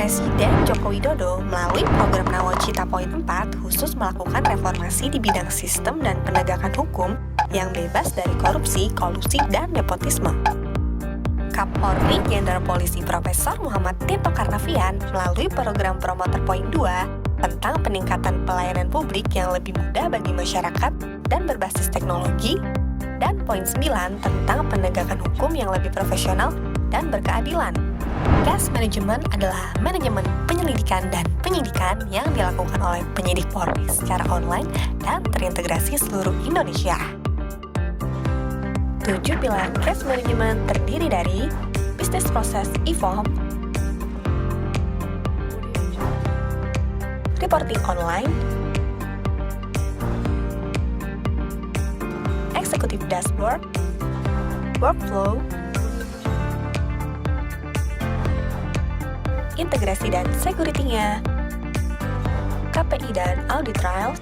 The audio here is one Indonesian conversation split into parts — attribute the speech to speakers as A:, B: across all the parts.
A: Presiden Joko Widodo melalui program Nawacita Poin 4 khusus melakukan reformasi di bidang sistem dan penegakan hukum yang bebas dari korupsi, kolusi, dan nepotisme. Kapolri Jenderal Polisi Profesor Muhammad Tito Karnavian melalui program Promoter Poin 2 tentang peningkatan pelayanan publik yang lebih mudah bagi masyarakat dan berbasis teknologi, dan Poin 9 tentang penegakan hukum yang lebih profesional dan berkeadilan. Case Management adalah manajemen penyelidikan dan penyidikan yang dilakukan oleh penyidik Polri secara online dan terintegrasi seluruh Indonesia. 7 pilar Case Management terdiri dari Business Process Evolve, Reporting Online, Executive Dashboard, Workflow, integrasi dan security-nya, KPI dan audit trial,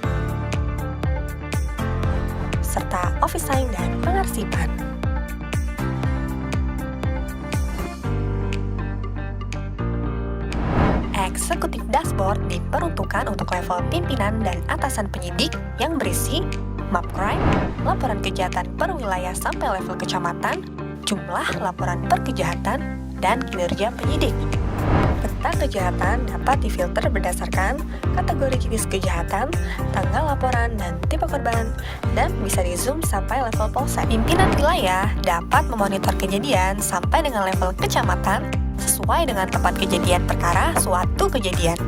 A: serta office time dan pengarsipan. Executive Dashboard diperuntukkan untuk level pimpinan dan atasan penyidik yang berisi map crime, laporan kejahatan per wilayah sampai level kecamatan, jumlah laporan per kejahatan, dan kinerja penyidik. Peta kejahatan dapat difilter berdasarkan kategori jenis kejahatan, tanggal laporan, dan tipe korban, dan bisa di-zoom sampai level polsek. Pimpinan wilayah dapat memonitor kejadian sampai dengan level kecamatan sesuai dengan tempat kejadian perkara suatu kejadian.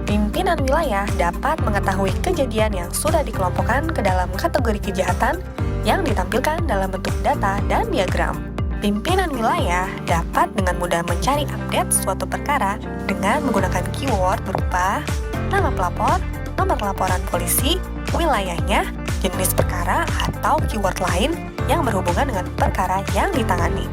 A: Pimpinan wilayah dapat mengetahui kejadian yang sudah dikelompokkan ke dalam kategori kejahatan yang ditampilkan dalam bentuk data dan diagram. Pimpinan wilayah dapat dengan mudah mencari update suatu perkara dengan menggunakan keyword berupa nama pelapor, nomor laporan polisi, wilayahnya, jenis perkara, atau keyword lain yang berhubungan dengan perkara yang ditangani.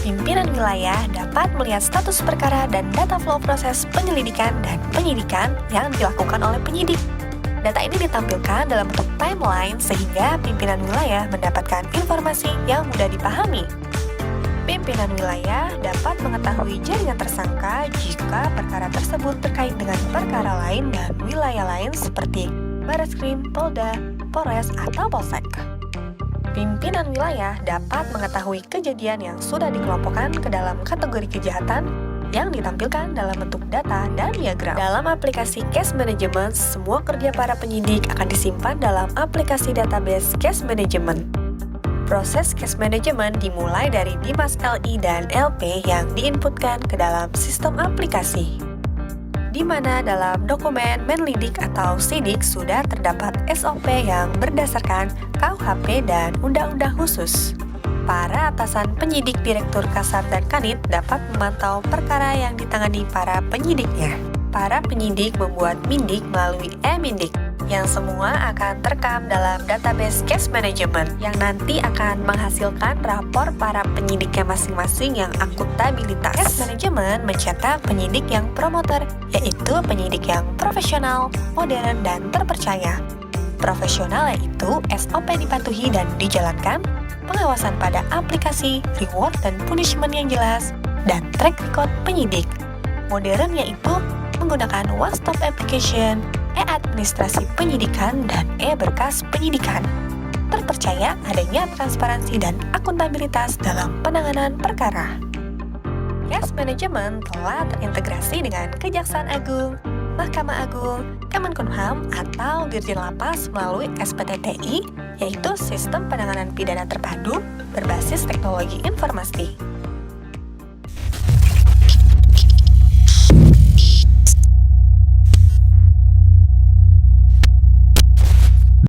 A: Pimpinan wilayah dapat melihat status perkara dan data flow proses penyelidikan dan penyidikan yang dilakukan oleh penyidik. Data ini ditampilkan dalam bentuk timeline sehingga pimpinan wilayah mendapatkan informasi yang mudah dipahami. Pimpinan wilayah dapat mengetahui jaringan tersangka jika perkara tersebut terkait dengan perkara lain dan wilayah lain seperti Barreskrim, Polda, Polres, atau Polsek. Pimpinan wilayah dapat mengetahui kejadian yang sudah dikelompokkan ke dalam kategori kejahatan yang ditampilkan dalam bentuk data dan diagram. Dalam aplikasi Case Management, semua kerja para penyidik akan disimpan dalam aplikasi database Case Management. Proses Case Management dimulai dari Dimas LI dan LP yang diinputkan ke dalam sistem aplikasi, di mana dalam dokumen Menlidik atau Sidik sudah terdapat SOP yang berdasarkan KUHP dan Undang-Undang Khusus. Para atasan penyidik Direktur Kasat dan Kanit dapat memantau perkara yang ditangani para penyidiknya. Para penyidik membuat mindik melalui e-mindik, yang semua akan terekam dalam database Case Management, yang nanti akan menghasilkan rapor para penyidiknya masing-masing yang akuntabilitas. Case Management mencetak penyidik yang promoter, yaitu penyidik yang profesional, modern, dan terpercaya. Profesional yaitu SOP dipatuhi dan dijalankan, pengawasan pada aplikasi, reward dan punishment yang jelas, dan track record penyidik. Modern yaitu menggunakan one-stop application, e-administrasi penyidikan, dan e-berkas penyidikan. Terpercaya adanya transparansi dan akuntabilitas dalam penanganan perkara. Case Management telah terintegrasi dengan Kejaksaan Agung, Mahkamah Agung, Kemenkumham, atau Dirjen Lapas melalui SPTTI, yaitu Sistem Penanganan Pidana Terpadu berbasis teknologi informasi.